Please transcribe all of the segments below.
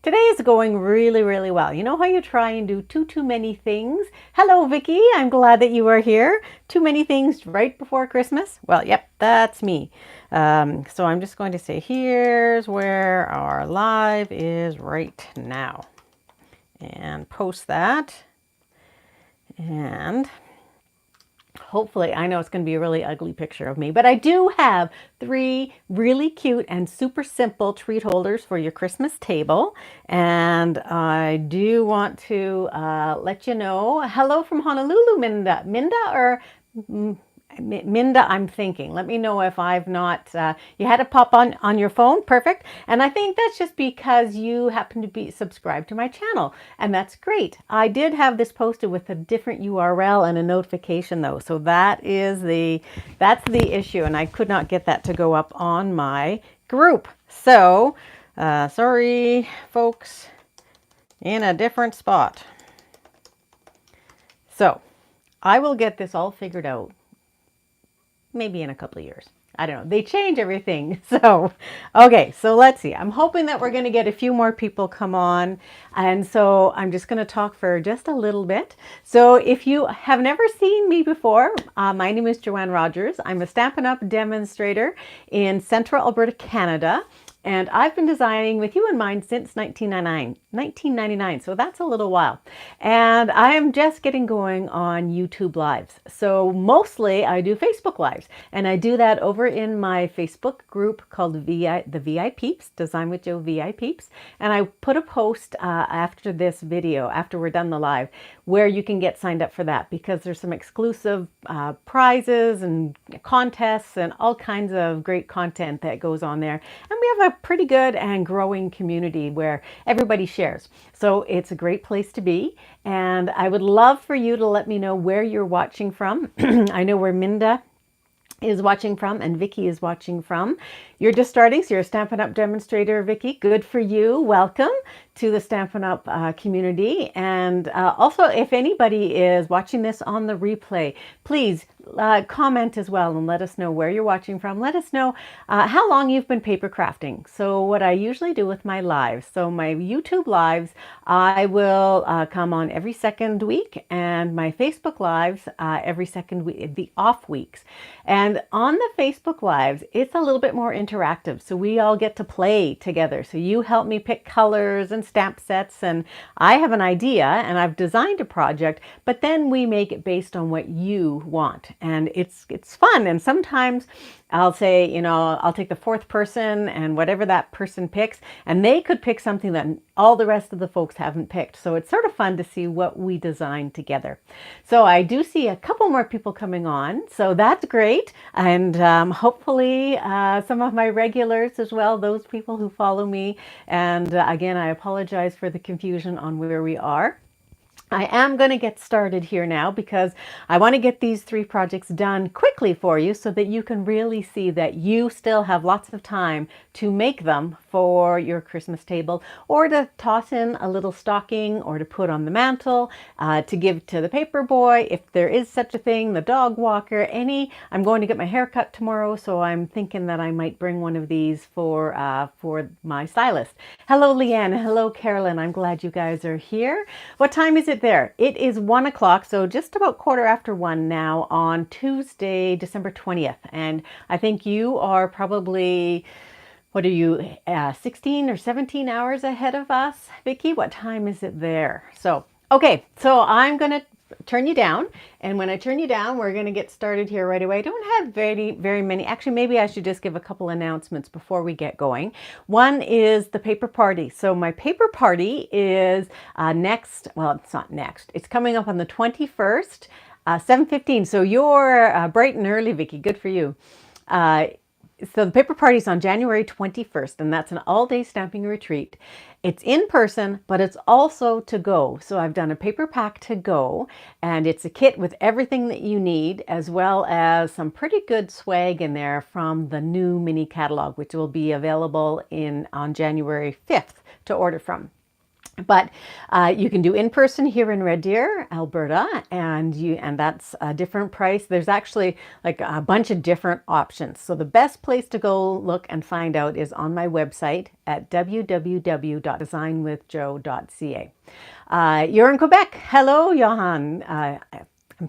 Today is going really, really well. You know how you try and do too many things? Hello, Vicky. I'm glad that you are here. Too many things right before Christmas? Well, yep, that's me. So I'm just going to say, here's where our live is right now. And post that. And hopefully, I know it's going to be a really ugly picture of me, but I do have three really cute and super simple treat holders for your Christmas table. And I do want to let you know, hello from Honolulu, Minda. Minda or Minda, I'm thinking. Let me know if I've not, you had to pop on your phone. Perfect. And I think that's just because you happen to be subscribed to my channel. And that's great. I did have this posted with a different URL and a notification though. So that's the issue. And I could not get that to go up on my group. So, sorry, folks, in a different spot. So I will get this all figured out maybe in a couple of years. I don't know. They change everything. So, okay, so let's see. I'm hoping that we're going to get a few more people come on. And so I'm just going to talk for just a little bit. So if you have never seen me before, my name is Joanne Rogers. I'm a Stampin' Up! Demonstrator in Central Alberta, Canada. And I've been designing with you in mind since 1999, so that's a little while. And I am just getting going on YouTube Lives. So mostly I do Facebook Lives, and I do that over in my Facebook group called the VI Peeps, Design with Joe VI Peeps. And I put a post after this video, after we're done the live, where you can get signed up for that because there's some exclusive prizes and contests and all kinds of great content that goes on there. And we have a pretty good and growing community where everybody shares. So it's a great place to be. And I would love for you to let me know where you're watching from. I know where Minda is watching from and Vicky is watching from. You're just starting, so you're a Stampin' Up! Demonstrator, Vicky. Good for you. Welcome to the Stampin' Up! Community. And also, if anybody is watching this on the replay, please comment as well and let us know where you're watching from. Let us know how long you've been paper crafting. So what I usually do with my lives, so my YouTube lives, I will come on every second week, and my Facebook lives every second week, the off weeks. And on the Facebook lives, it's a little bit more interactive. So we all get to play together. So you help me pick colors and stamp sets, and I have an idea and I've designed a project, but then we make it based on what you want. And it's fun. And sometimes I'll say, you know, I'll take the fourth person and whatever that person picks, and they could pick something that all the rest of the folks haven't picked. So it's sort of fun to see what we design together. So I do see a couple more people coming on, so that's great. And hopefully some of my regulars as well, those people who follow me. And again, I apologize for the confusion on where we are. I am going to get started here now because I want to get these three projects done quickly for you so that you can really see that you still have lots of time to make them for your Christmas table, or to toss in a little stocking, or to put on the mantle, to give to the paper boy, if there is such a thing, the dog walker, any. I'm going to get my hair cut tomorrow, so I'm thinking that I might bring one of these for my stylist. Hello, Leanne. Hello, Carolyn. I'm glad you guys are here. What time is it there? It is 1 o'clock, so just about 1:15 now on Tuesday, December 20th. And I think you are probably, what are you, 16 or 17 hours ahead of us, Vicky? What time is it there? So, okay, so I'm going to turn you down. And when I turn you down, we're going to get started here right away. I don't have very many. Actually, maybe I should just give a couple announcements before we get going. One is the paper party. So my paper party is next. Well, it's not next. It's coming up on the 21st, 7:15. So you're bright and early, Vicky. Good for you. So the paper party is on January 21st, and that's an all-day stamping retreat. It's in person, but it's also to go. So I've done a paper pack to go, and it's a kit with everything that you need, as well as some pretty good swag in there from the new mini catalog, which will be available on January 5th to order from. But you can do in person here in Red Deer, Alberta, and that's a different price. There's actually like a bunch of different options. So the best place to go look and find out is on my website at www.designwithjo.ca. You're in Quebec. Hello, Johan. I'm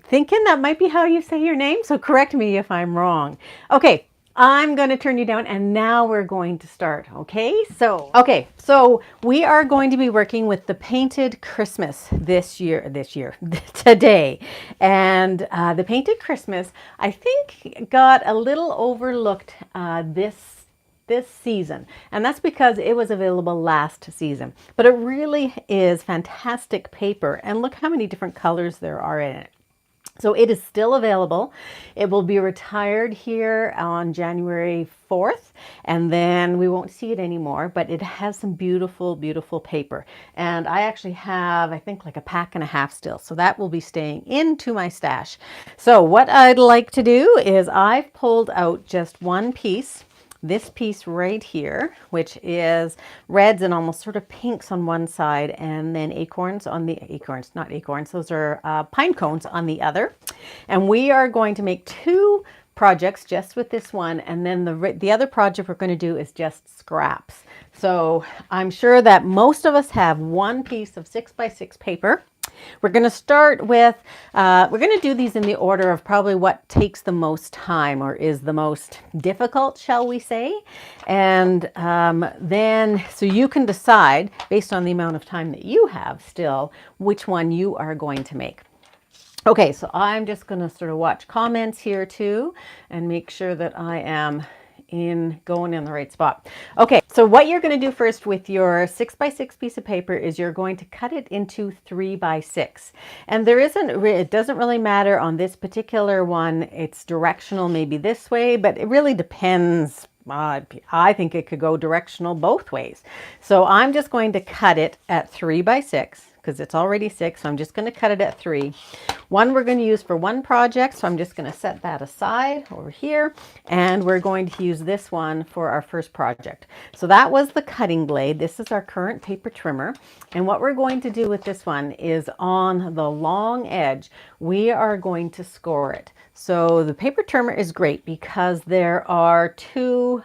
thinking that might be how you say your name, so correct me if I'm wrong. Okay, I'm going to turn you down and now we're going to start. Okay, so we are going to be working with the Painted Christmas this year, today. And the Painted Christmas, I think, got a little overlooked this season, and that's because it was available last season. But it really is fantastic paper, and look how many different colors there are in it. So it is still available. It will be retired here on January 4th, and then we won't see it anymore, but it has some beautiful, beautiful paper. And I actually have, I think, like a pack and a half still. So that will be staying into my stash. So what I'd like to do is I've pulled out just one piece. This piece right here, which is reds and almost sort of pinks on one side, and then those are pine cones on the other. And we are going to make two projects just with this one, and then the other project we're going to do is just scraps. So I'm sure that most of us have one piece of 6x6 paper. We're going to start with, we're going to do these in the order of probably what takes the most time or is the most difficult, shall we say. And then, so you can decide based on the amount of time that you have still, which one you are going to make. Okay, so I'm just going to sort of watch comments here too and make sure that I am going in the right spot. Okay, so what you're going to do first with your 6x6 piece of paper is you're going to cut it into 3x6. And it doesn't really matter on this particular one. It's directional maybe this way, but it really depends. I think it could go directional both ways. So I'm just going to cut it at 3x6 because it's already 6. So I'm just going to cut it at 3. One we're going to use for one project, so I'm just going to set that aside over here, and we're going to use this one for our first project. So that was the cutting blade. This is our current paper trimmer, and what we're going to do with this one is on the long edge, we are going to score it. So the paper trimmer is great because there are two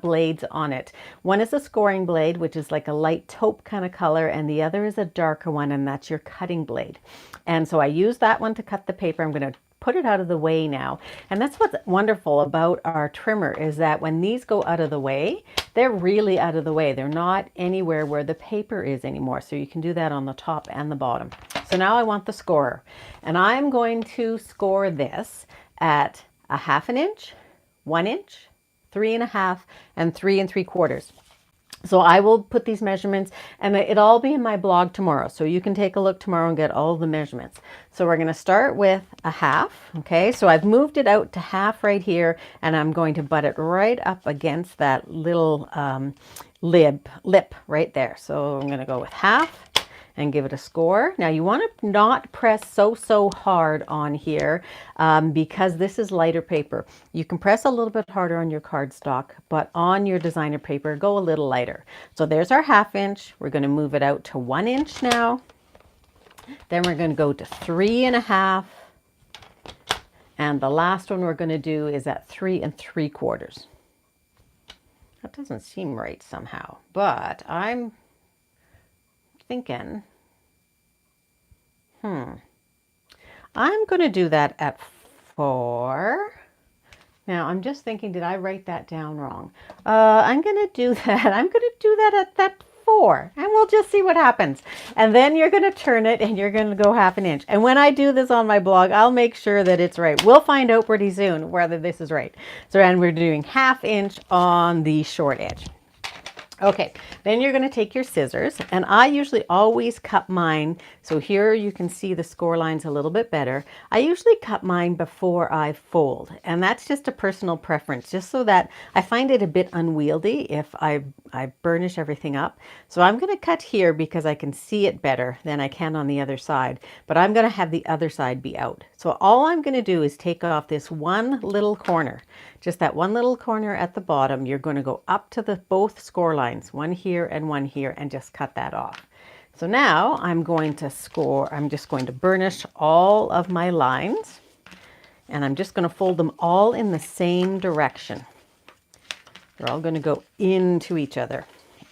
blades on it. One is a scoring blade, which is like a light taupe kind of color, and the other is a darker one, and that's your cutting blade. And so I use that one to cut the paper. I'm going to put it out of the way now. And that's what's wonderful about our trimmer is that when these go out of the way, they're really out of the way. They're not anywhere where the paper is anymore. So you can do that on the top and the bottom. So now I want the scorer, and I'm going to score this at 1/2 inch, 1 inch, 3.5, and 3 3/4. So I will put these measurements, and it'll all be in my blog tomorrow. So you can take a look tomorrow and get all the measurements. So we're going to start with 1/2. Okay, so I've moved it out to 1/2 right here, and I'm going to butt it right up against that little lip right there. So I'm going to go with 1/2 and give it a score. Now you want to not press so hard on here because this is lighter paper. You can press a little bit harder on your cardstock, but on your designer paper, go a little lighter. So there's our 1/2 inch. We're going to move it out to 1 inch now. Then we're going to go to 3.5. And the last one we're going to do is at 3 3/4. That doesn't seem right somehow, but I'm thinking, I'm going to do that at 4. Now I'm just thinking, did I write that down wrong? I'm going to do that. I'm going to do that at that 4, and we'll just see what happens. And then you're going to turn it and you're going to go 1/2 inch. And when I do this on my blog, I'll make sure that it's right. We'll find out pretty soon whether this is right. So, and we're doing 1/2 inch on the short edge. Okay, then you're going to take your scissors, and I usually always cut mine. So here you can see the score lines a little bit better. I usually cut mine before I fold, and that's just a personal preference, just so that I find it a bit unwieldy if I burnish everything up. So I'm going to cut here because I can see it better than I can on the other side, but I'm going to have the other side be out. So all I'm going to do is take off this one little corner, just that one little corner at the bottom. You're going to go up to both score lines, one here and one here, and just cut that off. So now I'm just going to burnish all of my lines, and I'm just going to fold them all in the same direction. They're all going to go into each other.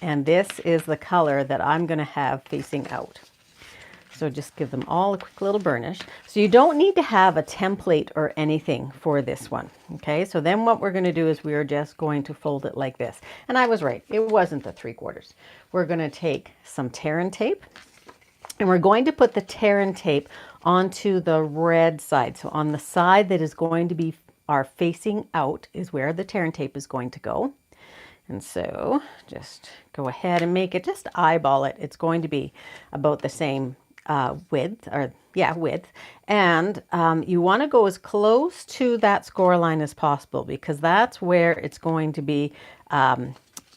And this is the color that I'm going to have facing out. So just give them all a quick little burnish. So you don't need to have a template or anything for this one. Okay, so then what we're going to do is we are just going to fold it like this. And I was right, it wasn't the 3/4. We're going to take some tear and tape, and we're going to put the tear and tape onto the red side. So on the side that is going to be our facing out is where the tear and tape is going to go. And so just go ahead and make it, just eyeball it. It's going to be about the same width, and you want to go as close to that score line as possible, because that's where it's going to be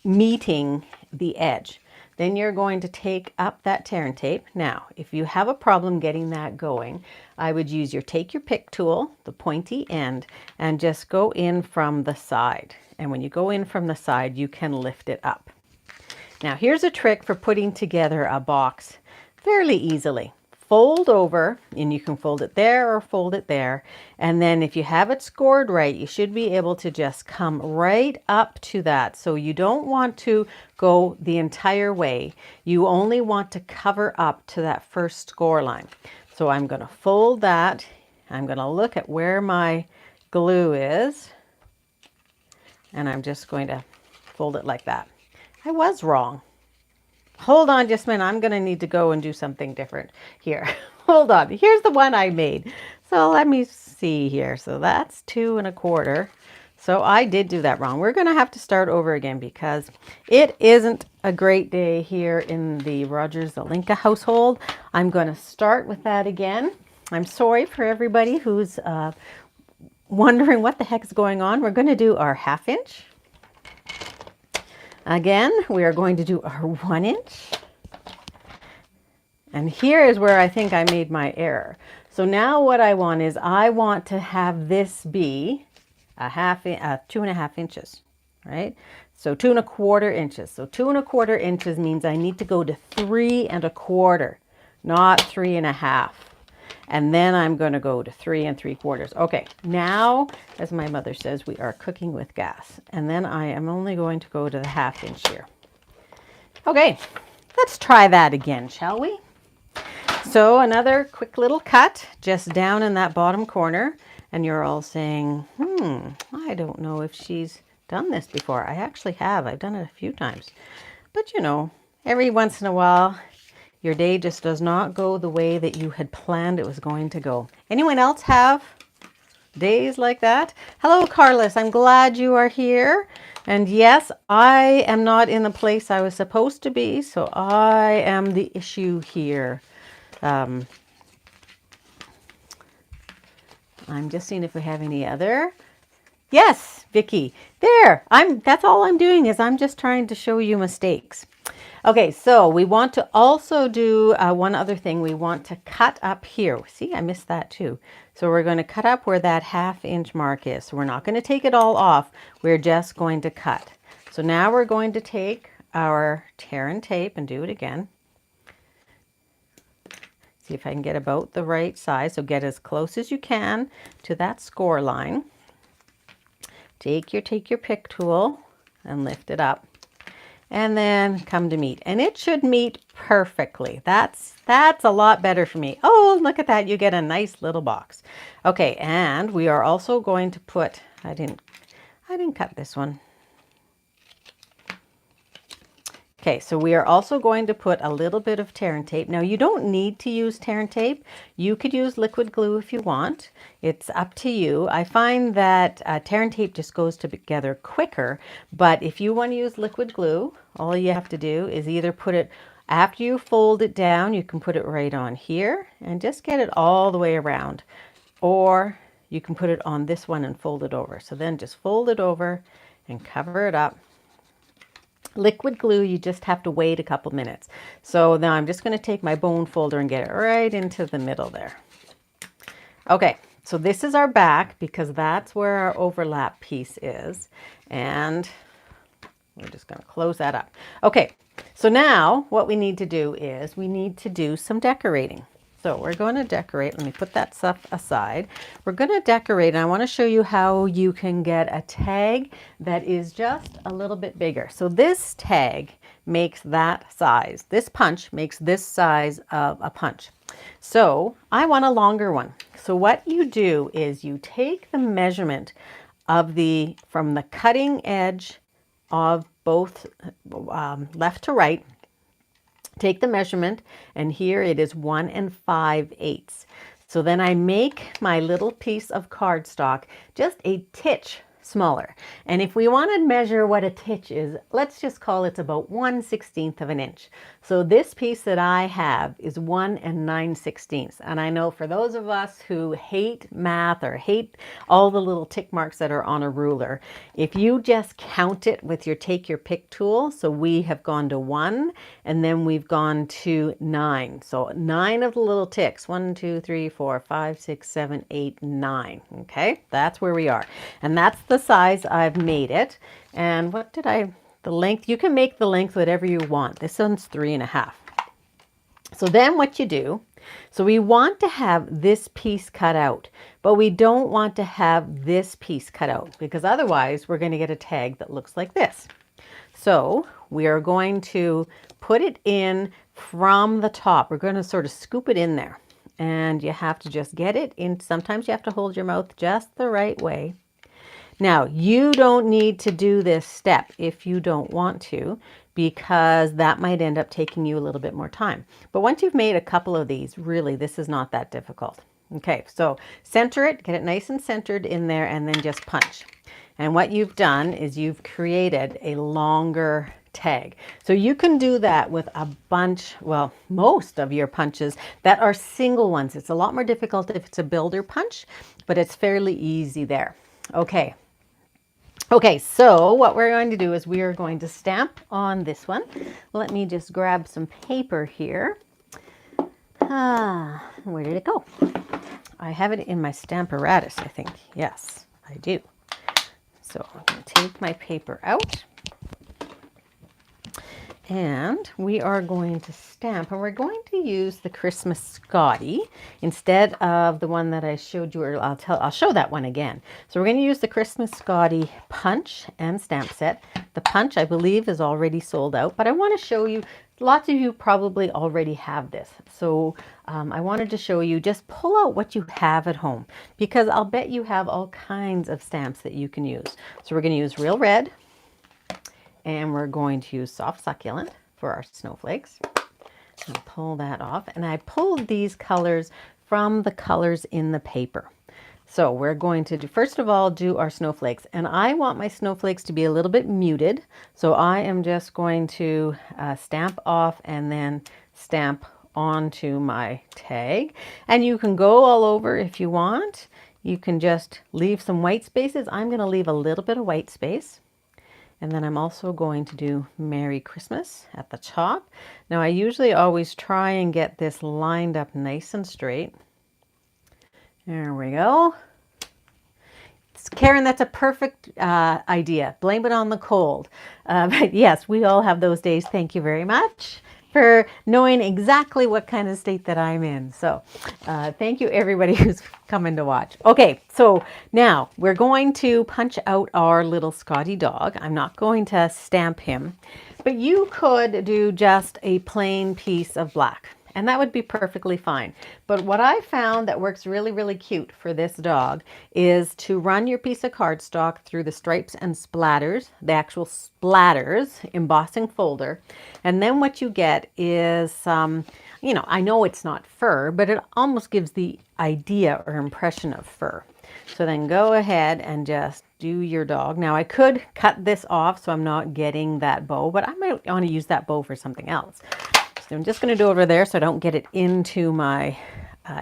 meeting the edge. Then you're going to take up that tear and tape. Now, if you have a problem getting that going, I would take your pick tool, the pointy end, and just go in from the side. And when you go in from the side, you can lift it up. Now, here's a trick for putting together a box fairly easily. Fold over, and you can fold it there or fold it there. And then if you have it scored right, you should be able to just come right up to that. So you don't want to go the entire way. You only want to cover up to that first score line. So I'm going to fold that. I'm going to look at where my glue is, and I'm just going to fold it like that. I was wrong. Hold on just a minute. I'm going to need to go and do something different here. Hold on. Here's the one I made. So let me see here. So that's 2 1/4. So I did do that wrong. We're going to have to start over again because it isn't a great day here in the Rogers Zelenka household. I'm going to start with that again. I'm sorry for everybody who's wondering what the heck is going on. We're going to do our 1/2 inch. Again, we are going to do our 1 inch. And here is where I think I made my error. So now what I want is I want to have this be 2 1/2 inches, right? So 2 1/4 inches. So 2 1/4 inches means I need to go to 3 1/4, not 3 1/2. And then I'm going to go to 3 3/4. Okay, now, as my mother says, we are cooking with gas. And then I am only going to go to the 1/2 inch here. Okay, let's try that again, shall we? So another quick little cut just down in that bottom corner. And you're all saying, I don't know if she's done this before. I actually have. I've done it a few times. But you know, every once in a while, your day just does not go the way that you had planned it was going to go. Anyone else have days like that? Hello, Carlos. I'm glad you are here. And yes, I am not in the place I was supposed to be, so I am the issue here. I'm just seeing if we have any other. Yes, Vicky. There. That's all I'm doing is I'm just trying to show you mistakes. Okay, so we want to also do one other thing. We want to cut up here. See, I missed that too. So we're going to cut up where that 1/2 inch mark is. So we're not going to take it all off. We're just going to cut. So now we're going to take our tear and tape and do it again. See if I can get about the right size. So get as close as you can to that score line. Take your pick tool and lift it up. And then come to meet. And it should meet perfectly. That's a lot better for me. Oh, look at that. You get a nice little box. Okay, and we are also going to put, I didn't cut this one. Okay, so we are also going to put a little bit of tear and tape. Now, you don't need to use tear and tape. You could use liquid glue if you want. It's up to you. I find that tear and tape just goes together quicker, but if you want to use liquid glue, all you have to do is either put it, after you fold it down, you can put it right on here and just get it all the way around. Or you can put it on this one and fold it over. So then just fold it over and cover it up. Liquid glue, you just have to wait a couple minutes. So now I'm just going to take my bone folder and get it right into the middle there. Okay, so this is our back because that's where our overlap piece is. And we're just going to close that up. Okay, so now what we need to do is we need to do some decorating. So we're going to decorate. Let me put that stuff aside. We're going to decorate, and I want to show you how you can get a tag that is just a little bit bigger. So this tag makes that size. This punch makes this size of a punch. So I want a longer one. So what you do is you take the measurement of from the cutting edge of both left to right. Take the measurement, and here it is 1 5/8. So then I make my little piece of cardstock just a titch smaller. And if we want to measure what a titch is, let's just call it about 1/16 of an inch. So this piece that I have is 1 9/16. And I know for those of us who hate math or hate all the little tick marks that are on a ruler, if you just count it with your take your pick tool, so we have gone to 1 and then we've gone to 9. So 9 of the little ticks, 1, 2, 3, 4, 5, 6, 7, 8, 9. Okay, that's where we are. And that's the size I've made it. And what did the length, you can make the length whatever you want. This one's 3.5. So then what you do, so we want to have this piece cut out, but we don't want to have this piece cut out because otherwise we're going to get a tag that looks like this. So we are going to put it in from the top. We're going to sort of scoop it in there, and you have to just get it in. Sometimes you have to hold your mouth just the right way. Now, you don't need to do this step if you don't want to, because that might end up taking you a little bit more time. But once you've made a couple of these, really, this is not that difficult. Okay, so center it, get it nice and centered in there, and then just punch. And what you've done is you've created a longer tag. So you can do that with a bunch, well, most of your punches that are single ones. It's a lot more difficult if it's a builder punch, but it's fairly easy there. Okay. Okay, so what we're going to do is we are going to stamp on this one. Let me just grab some paper here. Where did it go? I have it in my Stamparatus, I think. Yes, I do. So I'm going to take my paper out. And we are going to stamp, and we're going to use the Christmas Scotty instead of the one that I showed you, or I'll show that one again. So we're going to use the Christmas Scotty punch and stamp set. The punch, I believe, is already sold out, but I want to show you, lots of you probably already have this. So I wanted to show you, just pull out what you have at home, because I'll bet you have all kinds of stamps that you can use. So we're going to use Real Red. And we're going to use Soft Succulent for our snowflakes. I'll pull that off. And I pulled these colors from the colors in the paper. So we're going to first of all do our snowflakes. And I want my snowflakes to be a little bit muted. So I am just going to stamp off and then stamp onto my tag. And you can go all over if you want. You can just leave some white spaces. I'm going to leave a little bit of white space. And then I'm also going to do Merry Christmas at the top. Now I usually always try and get this lined up nice and straight. There we go. Karen, that's a perfect idea. Blame it on the cold. But yes, we all have those days. Thank you very much for knowing exactly what kind of state that I'm in. So thank you everybody who's coming to watch. Okay, so now we're going to punch out our little Scotty dog. I'm not going to stamp him, but you could do just a plain piece of black, and that would be perfectly fine. But what I found that works really, really cute for this dog is to run your piece of cardstock through the stripes and splatters, the actual splatters embossing folder. And then what you get is some, you know, I know it's not fur, but it almost gives the idea or impression of fur. So then go ahead and just do your dog. Now I could cut this off so I'm not getting that bow, but I might want to use that bow for something else. So I'm just going to do over there so I don't get it into my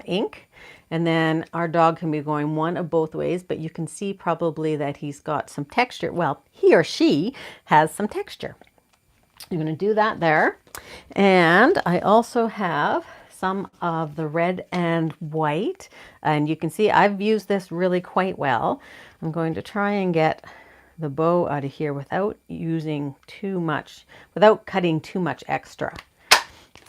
ink. And then our dog can be going one of both ways, but you can see probably that he's got some texture. Well, he or she has some texture. I'm going to do that there. And I also have some of the red and white. And you can see I've used this really quite well. I'm going to try and get the bow out of here without using too much, without cutting too much extra.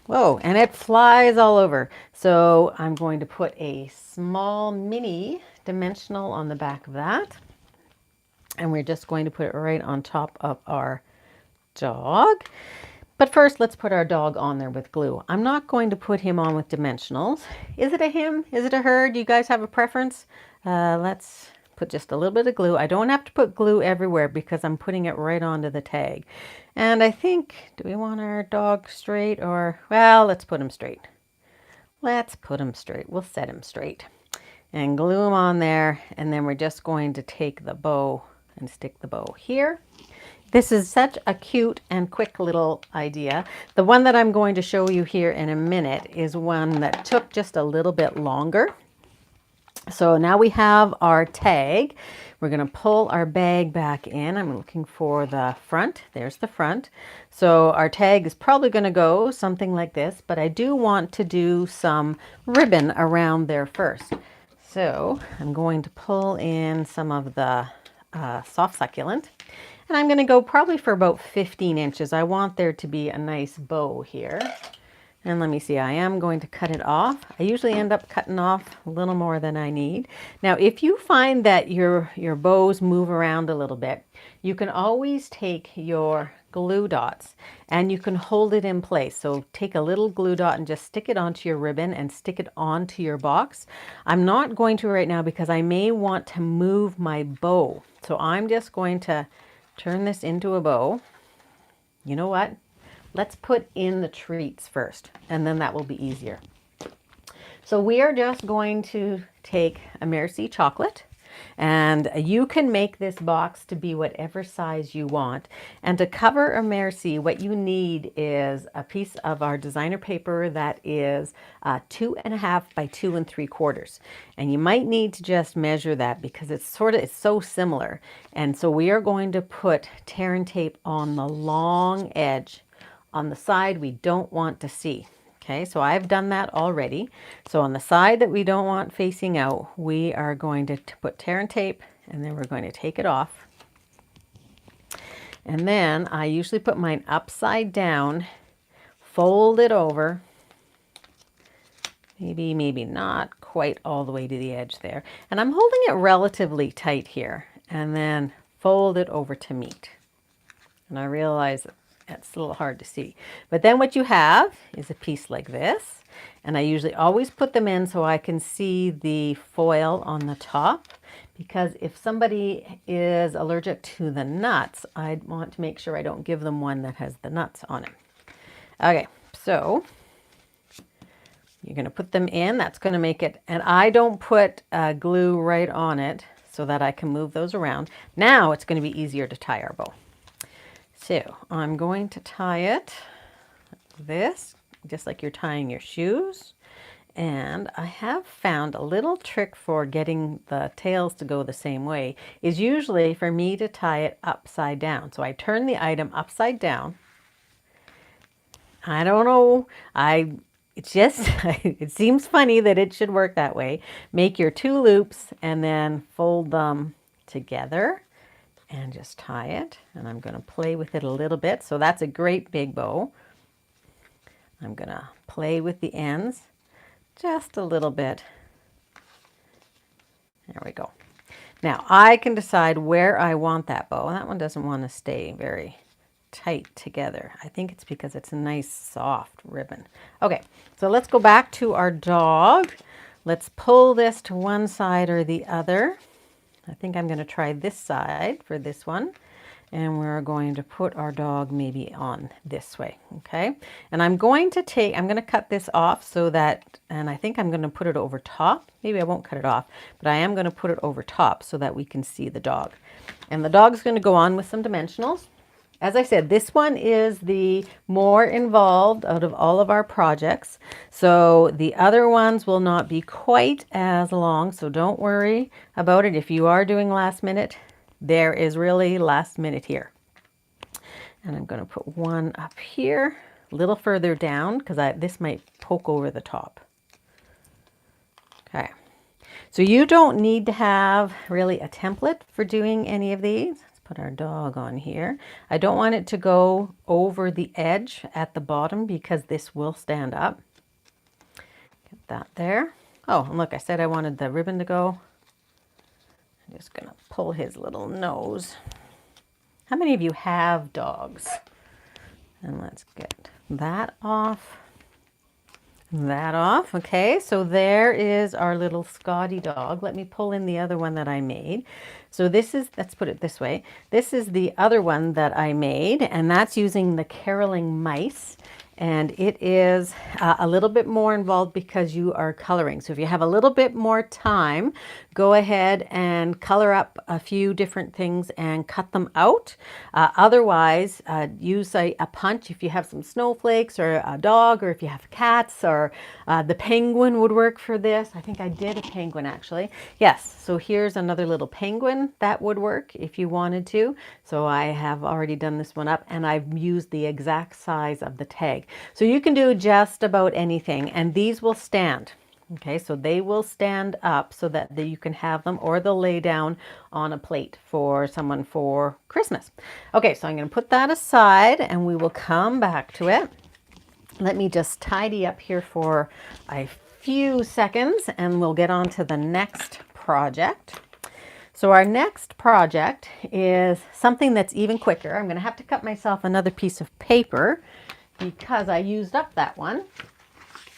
Whoa, and it flies all over. So I'm going to put a small mini dimensional on the back of that. And we're just going to put it right on top of our dog. But first, let's put our dog on there with glue. I'm not going to put him on with dimensionals. Is it a him? Is it a her? Do you guys have a preference? Let's put just a little bit of glue. I don't have to put glue everywhere because I'm putting it right onto the tag. And I think, do we want our dog straight or, well, let's put him straight. Let's put him straight. We'll set him straight and glue him on there. And then we're just going to take the bow and stick the bow here. This is such a cute and quick little idea. The one that I'm going to show you here in a minute is one that took just a little bit longer. So now we have our tag. We're going to pull our bag back in. I'm looking for the front. There's the front. So our tag is probably going to go something like this, but I do want to do some ribbon around there first. So I'm going to pull in some of the soft succulent. And I'm going to go probably for about 15 inches. I want there to be a nice bow here. And let me see, I am going to cut it off. I usually end up cutting off a little more than I need. Now, if you find that your bows move around a little bit, you can always take your glue dots and you can hold it in place. So take a little glue dot and just stick it onto your ribbon and stick it onto your box. I'm not going to right now because I may want to move my bow. So I'm just going to turn this into a bow. You know what? Let's put in the treats first, and then that will be easier. So we are just going to take a Merci chocolate, and you can make this box to be whatever size you want. And to cover a Merci, what you need is a piece of our designer paper that is 2.5 by 2 3/4. And you might need to just measure that because it's so similar. And so we are going to put tear and tape on the long edge on the side we don't want to see. Okay, so I've done that already. So on the side that we don't want facing out, we are going to put tear and tape, and then we're going to take it off. And then I usually put mine upside down, fold it over, maybe not quite all the way to the edge there. And I'm holding it relatively tight here, and then fold it over to meet. And I realize that's a little hard to see. But then what you have is a piece like this. And I usually always put them in so I can see the foil on the top. Because if somebody is allergic to the nuts, I want to make sure I don't give them one that has the nuts on it. Okay, so you're going to put them in. That's going to make it, and I don't put glue right on it so that I can move those around. Now it's going to be easier to tie our bow. So I'm going to tie it like this, just like you're tying your shoes. And I have found a little trick for getting the tails to go the same way is usually for me to tie it upside down. So I turn the item upside down. I don't know. It's just, it seems funny that it should work that way. Make your 2 loops and then fold them together. And just tie it, and I'm going to play with it a little bit. So that's a great big bow. I'm going to play with the ends just a little bit. There we go. Now I can decide where I want that bow. That one doesn't want to stay very tight together. I think it's because it's a nice soft ribbon. Okay, so let's go back to our dog. Let's pull this to one side or the other. I think I'm going to try this side for this one. And we're going to put our dog maybe on this way, okay? And I'm going to cut this off so that, and I think I'm going to put it over top. Maybe I won't cut it off, but I am going to put it over top so that we can see the dog. And the dog's going to go on with some dimensionals. As I said, this one is the more involved out of all of our projects. So the other ones will not be quite as long, so don't worry about it. If you are doing last minute, there is really last minute here. And I'm going to put one up here, a little further down, because this might poke over the top. Okay. So you don't need to have really a template for doing any of these. Let's put our dog on here. I don't want it to go over the edge at the bottom because this will stand up. Get that there. Oh, and look, I said I wanted the ribbon to go. I'm just gonna pull his little nose. How many of you have dogs? And let's get that off. That off. Okay, so there is our little Scotty dog. Let me pull in the other one that I made. So this is, let's put it this way. This is the other one that I made, and that's using the caroling mice. And it is a little bit more involved because you are coloring. So if you have a little bit more time, go ahead and color up a few different things and cut them out. Otherwise, use a punch if you have some snowflakes or a dog, or if you have cats, or the penguin would work for this. I think I did a penguin actually. Yes, so here's another little penguin that would work if you wanted to. So I have already done this one up, and I've used the exact size of the tag. So you can do just about anything, and these will stand. Okay, so they will stand up so that you can have them, or they'll lay down on a plate for someone for Christmas. Okay, so I'm going to put that aside and we will come back to it. Let me just tidy up here for a few seconds and we'll get on to the next project. So our next project is something that's even quicker. I'm going to have to cut myself another piece of paper because I used up that one.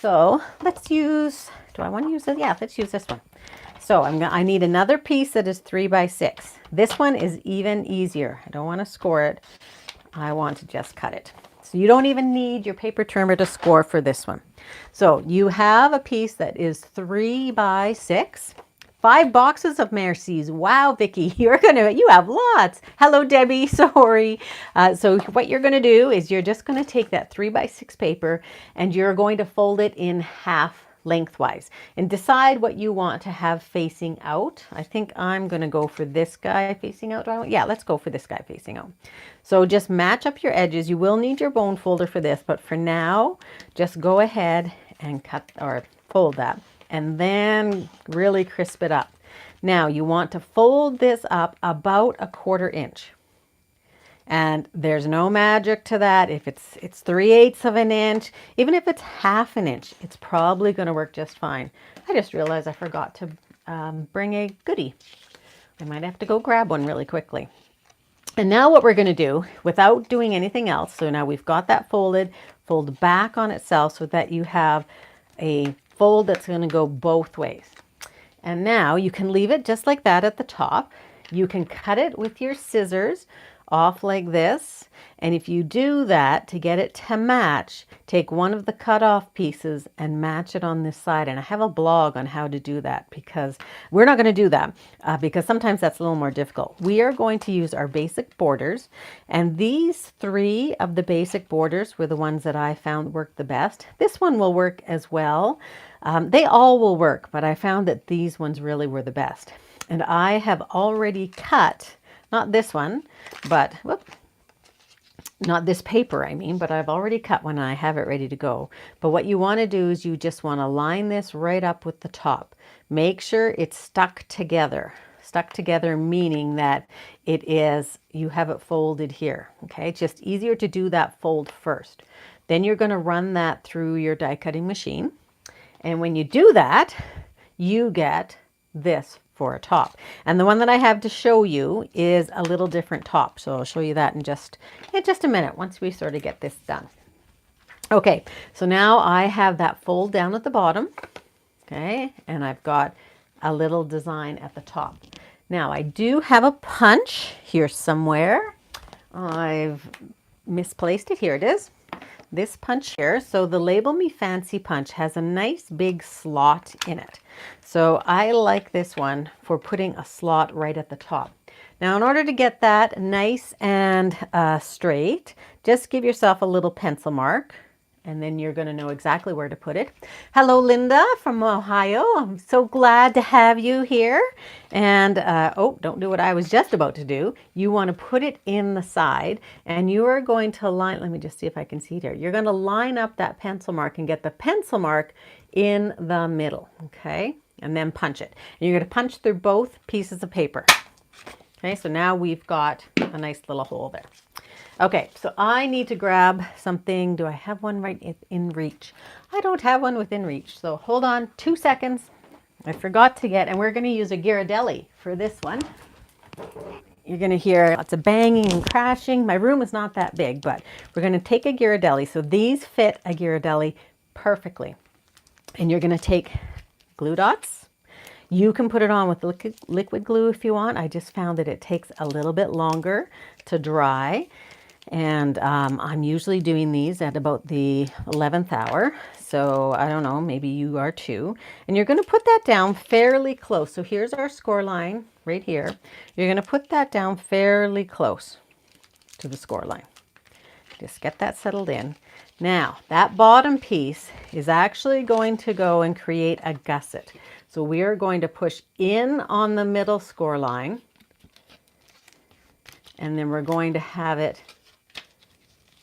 So let's use, do I want to use it? Yeah, let's use this one. So I need another piece that is 3 by 6. This one is even easier. I don't want to score it. I want to just cut it. So you don't even need your paper trimmer to score for this one. So you have a piece that is 3 by 6. 5 boxes of Mercies. Wow, Vicki, you have lots. Hello, Debbie, sorry. So what you're gonna do is you're just gonna take that 3 by 6 paper and you're going to fold it in half lengthwise and decide what you want to have facing out. I think I'm gonna go for this guy facing out. Yeah, let's go for this guy facing out. So just match up your edges. You will need your bone folder for this, but for now, just go ahead and cut or fold that, and then really crisp it up. Now you want to fold this up about 1/4 inch. And there's no magic to that. If it's 3/8 of an inch, even if it's 1/2 an inch, it's probably going to work just fine. I just realized I forgot to bring a goodie. I might have to go grab one really quickly. And now what we're going to do, without doing anything else, so now we've got that folded, fold back on itself so that you have a fold that's going to go both ways. And now you can leave it just like that at the top. You can cut it with your scissors off like this. And if you do that to get it to match, take one of the cut off pieces and match it on this side. And I have a blog on how to do that because we're not going to do that because sometimes that's a little more difficult. We are going to use our basic borders, and these 3 of the basic borders were the ones that I found worked the best. This one will work as well. They all will work, but I found that these ones really were the best. And I have already cut, not this one, but not this paper, I mean, but I've already cut one and I have it ready to go. But what you want to do is you just want to line this right up with the top. Make sure it's stuck together. Stuck together meaning that you have it folded here. Okay, it's just easier to do that fold first. Then you're going to run that through your die cutting machine. And when you do that, you get this for a top. And the one that I have to show you is a little different top. So I'll show you that in just a minute once we sort of get this done. Okay, so now I have that fold down at the bottom. Okay, and I've got a little design at the top. Now I do have a punch here somewhere. I've misplaced it. Here it is. This punch here, so the Label Me Fancy punch has a nice big slot in it. So I like this one for putting a slot right at the top. Now in order to get that nice and straight, just give yourself a little pencil mark and then you're going to know exactly where to put it. Hello, Linda from Ohio. I'm so glad to have you here. And oh, don't do what I was just about to do. You want to put it in the side and you are going to line, let me just see if I can see it here. You're going to line up that pencil mark and get the pencil mark in the middle, okay? And then punch it. And you're going to punch through both pieces of paper. Okay, so now we've got a nice little hole there. Okay, so I need to grab something. Do I have one right in reach? I don't have one within reach. So hold on 2 seconds. I forgot to get, and we're going to use a Ghirardelli for this one. You're going to hear lots of banging and crashing. My room is not that big, but we're going to take a Ghirardelli. So these fit a Ghirardelli perfectly. And you're going to take glue dots. You can put it on with liquid glue if you want. I just found that it takes a little bit longer to dry. And I'm usually doing these at about the 11th hour. So I don't know, maybe you are too. And you're going to put that down fairly close. So here's our score line right here. You're going to put that down fairly close to the score line. Just get that settled in. Now, that bottom piece is actually going to go and create a gusset. So we are going to push in on the middle score line, and then we're going to have it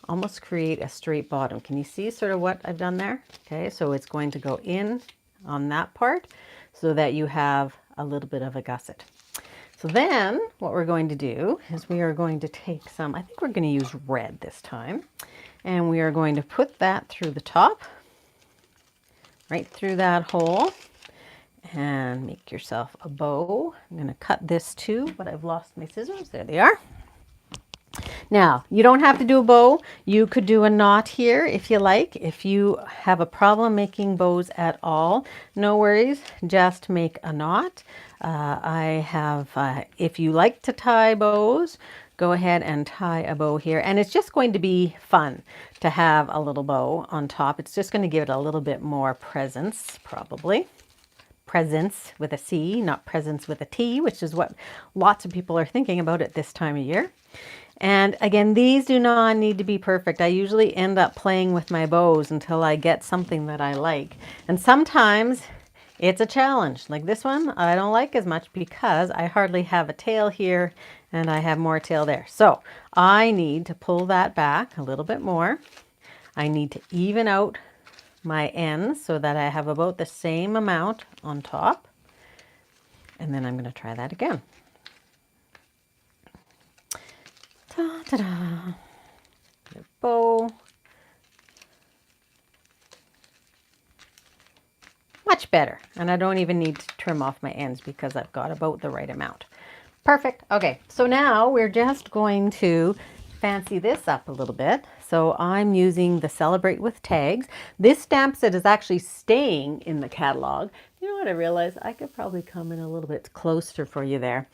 almost create a straight bottom. Can you see sort of what I've done there? Okay, so it's going to go in on that part so that you have a little bit of a gusset. So then what we're going to do is we are going to take some, I think we're going to use red this time, and we are going to put that through the top, right through that hole, and make yourself a bow. I'm going to cut this too, but I've lost my scissors. There they are. Now, you don't have to do a bow. You could do a knot here if you like. If you have a problem making bows at all, no worries, just make a knot. If you like to tie bows, go ahead and tie a bow here. And it's just going to be fun to have a little bow on top. It's just going to give it a little bit more presence, probably. Presence with a C, not presence with a T, which is what lots of people are thinking about at this time of year. And again, these do not need to be perfect. I usually end up playing with my bows until I get something that I like. And sometimes it's a challenge. Like this one, I don't like as much because I hardly have a tail here and I have more tail there. So I need to pull that back a little bit more. I need to even out my ends so that I have about the same amount on top. And then I'm going to try that again. Ta-da! The bow. Much better. And I don't even need to trim off my ends because I've got about the right amount. Perfect. Okay, so now we're just going to fancy this up a little bit. So I'm using the Celebrate with Tags. This stamp set is actually staying in the catalog. You know what I realized? I could probably come in a little bit closer for you there.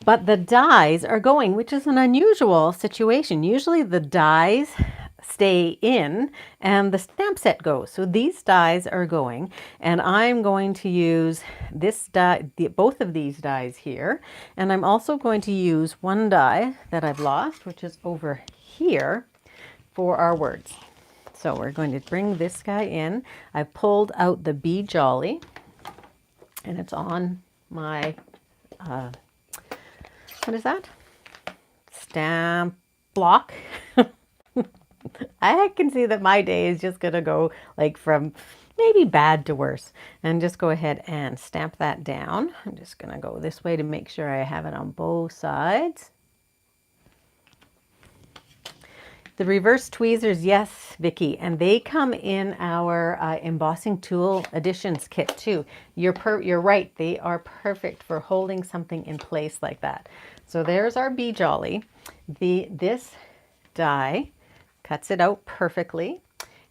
But the dies are going, which is an unusual situation. Usually the dies stay in and the stamp set goes. So these dies are going, and I'm going to use this die, both of these dies here. And I'm also going to use one die that I've lost, which is over here, for our words. So we're going to bring this guy in. I've pulled out the Be Jolly, and it's on my, what is that? Stamp block. I can see that my day is just going to go like from maybe bad to worse. And just go ahead and stamp that down. I'm just going to go this way to make sure I have it on both sides. The reverse tweezers, yes, Vicki, and they come in our embossing tool additions kit too. You're right, they are perfect for holding something in place like that. So there's our Be Jolly. This die cuts it out perfectly,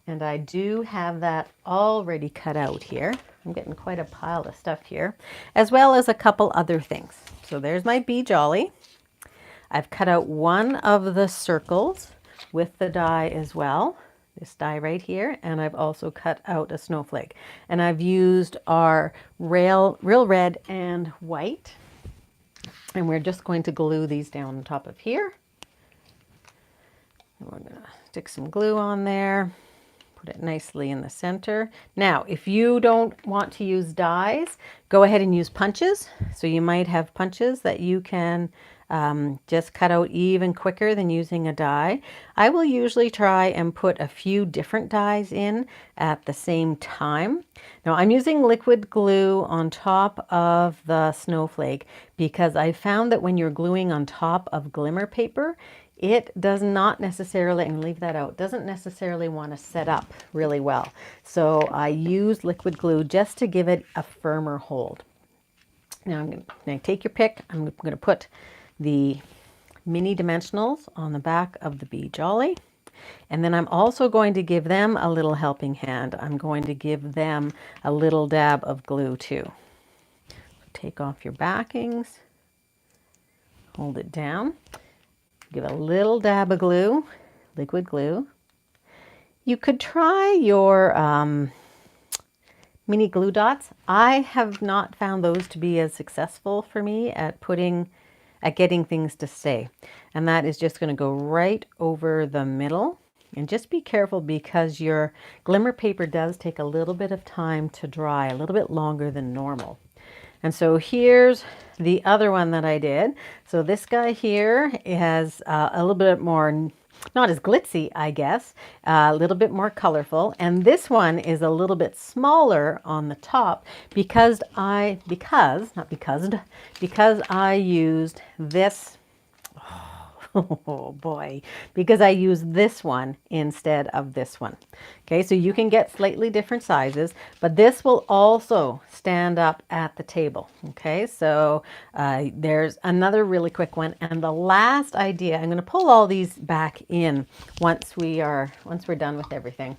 and I do have that already cut out here. I'm getting quite a pile of stuff here, as well as a couple other things. So there's my Be Jolly. I've cut out one of the circles with the die as well, this die right here, and I've also cut out a snowflake. And I've used our Real Red and White, and we're just going to glue these down on top of here. And we're going to stick some glue on there, put it nicely in the center. Now, if you don't want to use dies, go ahead and use punches. So you might have punches that you can just cut out even quicker than using a die. I will usually try and put a few different dies in at the same time. Now I'm using liquid glue on top of the snowflake because I found that when you're gluing on top of glimmer paper, it does not necessarily, and leave that out, doesn't necessarily want to set up really well. So I use liquid glue just to give it a firmer hold. Now I'm going to take your pick. I'm going to put the mini dimensionals on the back of the Be Jolly. And then I'm also going to give them a little helping hand. I'm going to give them a little dab of glue too. Take off your backings, hold it down. Give a little dab of glue, liquid glue. You could try your mini glue dots. I have not found those to be as successful for me at getting things to stay. And that is just going to go right over the middle. And just be careful because your glimmer paper does take a little bit of time to dry, a little bit longer than normal. And so here's the other one that I did. So this guy here has a little bit more, not as glitzy, I guess, a little bit more colorful. And this one is a little bit smaller on the top because I used this. Oh boy, because I use this one instead of this one. Okay, so you can get slightly different sizes, but this will also stand up at the table. Okay, so there's another really quick one. And the last idea, I'm going to pull all these back in once we're done with everything.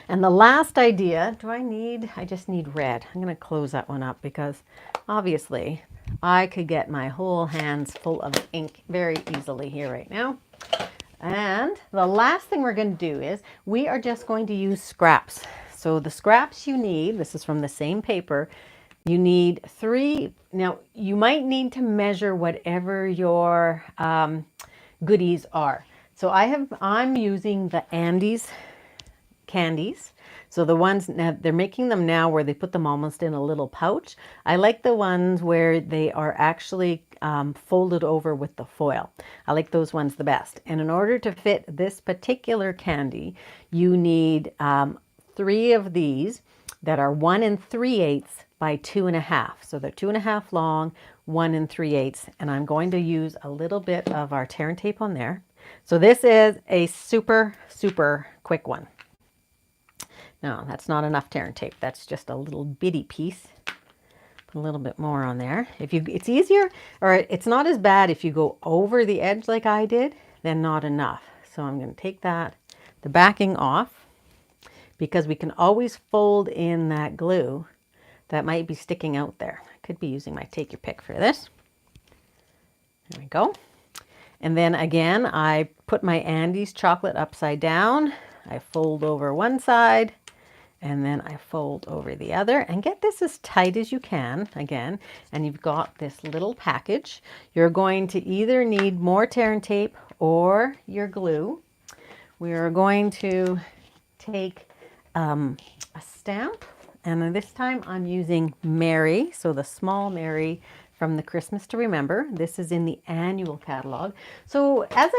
And the last idea, I just need red. I'm going to close that one up because obviously I could get my whole hands full of ink very easily here right now. And the last thing we're going to do is we are just going to use scraps. So the scraps you need, this is from the same paper, you need 3. Now you might need to measure whatever your goodies are. So I'm using the Andes candies. So the ones, now they're making them now where they put them almost in a little pouch. I like the ones where they are actually folded over with the foil. I like those ones the best. And in order to fit this particular candy, you need 3 of these that are 1 3/8 by 2.5. So they're 2.5 long, 1 3/8. And I'm going to use a little bit of our tear and tape on there. So this is a super, super quick one. No, that's not enough tear and tape. That's just a little bitty piece. Put a little bit more on there. It's easier, or it's not as bad if you go over the edge like I did, than not enough. So I'm going to take the backing off, because we can always fold in that glue that might be sticking out there. I could be using my take your pick for this. There we go. And then again, I put my Andes chocolate upside down. I fold over one side, and then I fold over the other, and get this as tight as you can again. And you've got this little package. You're going to either need more tear and tape or your glue. We are going to take a stamp, and this time I'm using Mary, so the small Mary from the Christmas to Remember. This is in the annual catalog. So as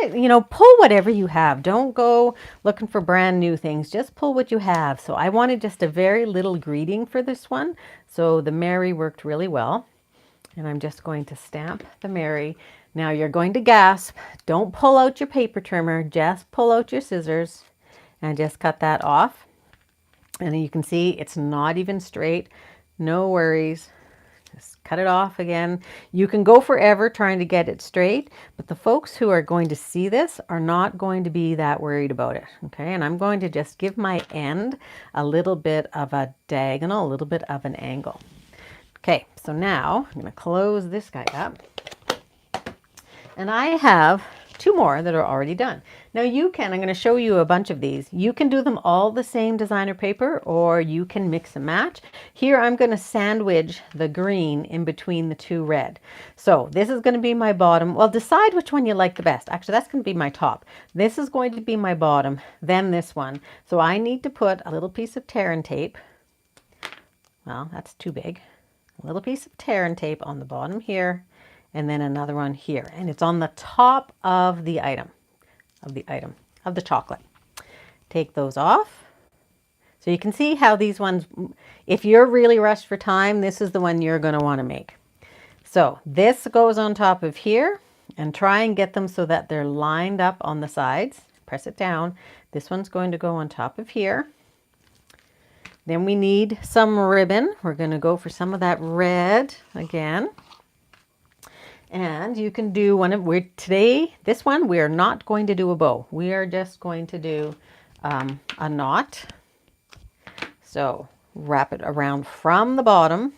pull whatever you have. Don't go looking for brand new things. Just pull what you have. So I wanted just a very little greeting for this one. So the Mary worked really well. And I'm just going to stamp the Mary. Now you're going to gasp. Don't pull out your paper trimmer. Just pull out your scissors and just cut that off. And you can see it's not even straight. No worries. Just cut it off again. You can go forever trying to get it straight, but the folks who are going to see this are not going to be that worried about it. Okay, and I'm going to just give my end a little bit of a diagonal, a little bit of an angle. Okay, so now I'm going to close this guy up. And I have 2 more that are already done. Now I'm going to show you a bunch of these. You can do them all the same designer paper, or you can mix and match. Here I'm going to sandwich the green in between the 2 red. So this is going to be my bottom. Well, decide which one you like the best. Actually, that's going to be my top. This is going to be my bottom, then this one. So I need to put a little piece of tear and tape. Well, that's too big. A little piece of tear and tape on the bottom here. and then another one here. And it's on the top of the item, of the chocolate. Take those off. So you can see how these ones, if you're really rushed for time, this is the one you're going to want to make. So this goes on top of here, and try and get them so that they're lined up on the sides. Press it down. This one's going to go on top of here. Then we need some ribbon. We're going to go for some of that red again. And you can do one of, today, this one, we are not going to do a bow. We are just going to do a knot. So wrap it around from the bottom.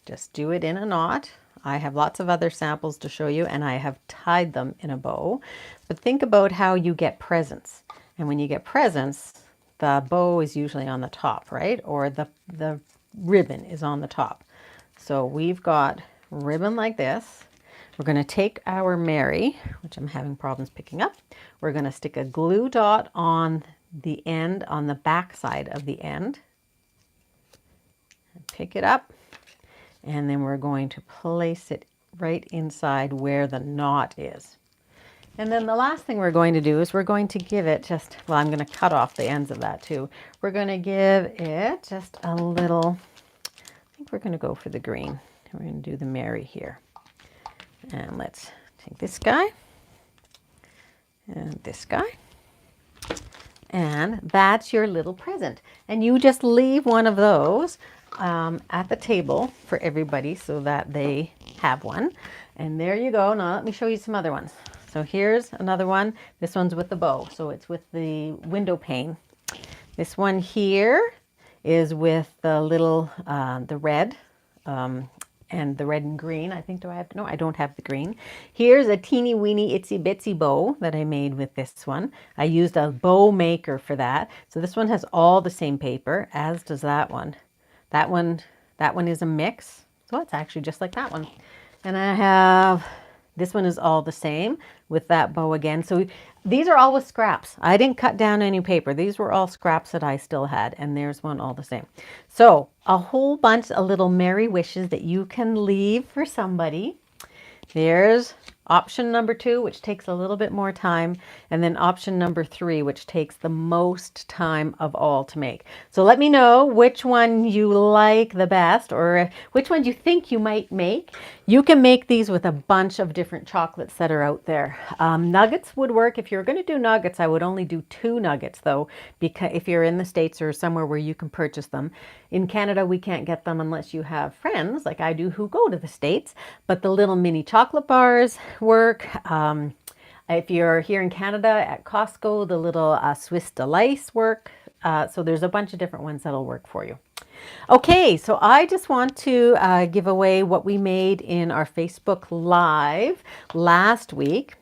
Just do it in a knot. I have lots of other samples to show you, and I have tied them in a bow. But think about how you get presents. And when you get presents, the bow is usually on the top, right? Or the ribbon is on the top. So we've got ribbon like this. We're going to take our Mary, which I'm having problems picking up. We're going to stick a glue dot on the end, on the back side of the end. And pick it up. And then we're going to place it right inside where the knot is. And then the last thing we're going to do is we're going to give it just, well, I'm going to cut off the ends of that too. We're going to give it just a little, I think we're going to go for the green. We're going to do the Mary here. And let's take this guy and this guy. And that's your little present. And you just leave one of those at the table for everybody so that they have one. And there you go. Now let me show you some other ones. So here's another one. This one's with the bow. So it's with the window pane. This one here is with the little, the red, and the red and green. I think, no, I don't have the green. Here's a teeny weeny itsy bitsy bow that I made with this one. I used a bow maker for that. So this one has all the same paper, as does that one. That one is a mix. So it's actually just like that one. And I have, this one is all the same with that bow again. So these are all with scraps. I didn't cut down any paper. These were all scraps that I still had. And there's one all the same. So a whole bunch of little merry wishes that you can leave for somebody. There's option number 2, which takes a little bit more time. And then option number 3, which takes the most time of all to make. So let me know which one you like the best, or which one you think you might make. You can make these with a bunch of different chocolates that are out there. Nuggets would work. If you're going to do nuggets, I would only do 2 nuggets though, because if you're in the States or somewhere where you can purchase them. In Canada, we can't get them unless you have friends like I do who go to the States, but the little mini chocolate bars work. If you're here in Canada at Costco, the little Swiss Delice work. So there's a bunch of different ones that'll work for you. Okay, so I just want to give away what we made in our Facebook Live last week.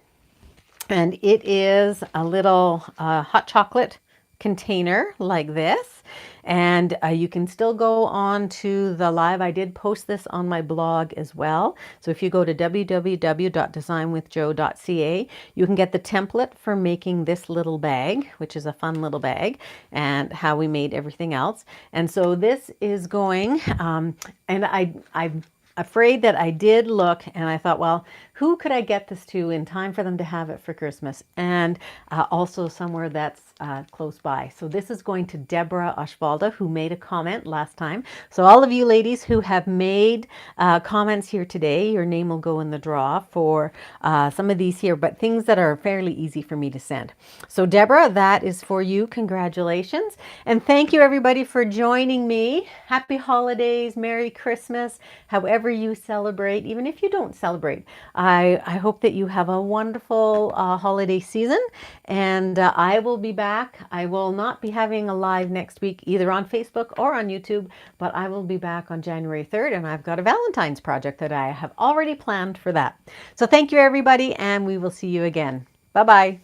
And it is a little hot chocolate container like this. And you can still go on to the live. I did post this on my blog as well. So if you go to www.designwithjo.ca, you can get the template for making this little bag, which is a fun little bag, and how we made everything else. And so this is going, and I'm afraid that I did look and I thought, well, who could I get this to in time for them to have it for Christmas, and also somewhere that's close by. So this is going to Deborah Oshvalda, who made a comment last time. So all of you ladies who have made comments here today, your name will go in the draw for some of these here, but things that are fairly easy for me to send. So Deborah, that is for you. Congratulations. And thank you everybody for joining me. Happy holidays, Merry Christmas, however you celebrate, even if you don't celebrate. I hope that you have a wonderful holiday season, and I will be back. I will not be having a live next week, either on Facebook or on YouTube, but I will be back on January 3rd, and I've got a Valentine's project that I have already planned for that. So thank you, everybody, and we will see you again. Bye-bye.